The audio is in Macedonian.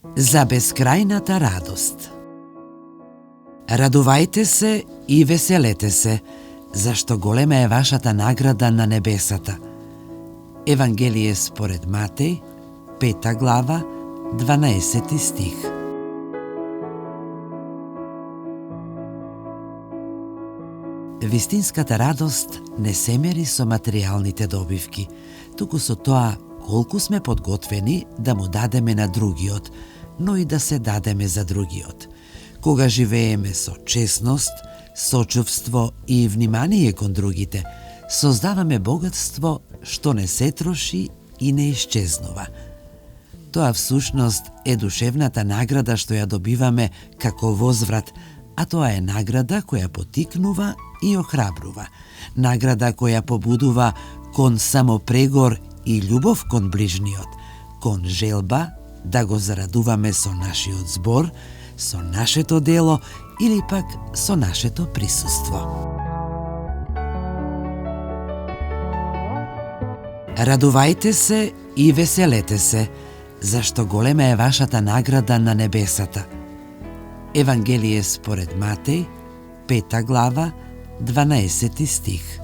За бескрајната радост. Радувајте се и веселете се, зашто голема е вашата награда на небесата. Евангелие според Матеј, 5 глава, 12 стих. Вистинската радост не се мери со материјалните добивки, туку со тоа колку сме подготвени да му дадеме на другиот, но и да се дадеме за другиот. Кога живееме со честност, сочувство и внимание кон другите, создаваме богатство што не се троши и не исчезнува. Тоа всушност е душевната награда што ја добиваме како возврат, а тоа е награда која потикнува и охрабрува. Награда која побудува кон самопрегор и љубов кон ближниот, кон желба да го зарадуваме со нашиот збор, со нашето дело или пак со нашето присуство. Радувајте се и веселете се, зашто голема е вашата награда на небесата. Евангелие според Матеј, 5 глава, 12 стих.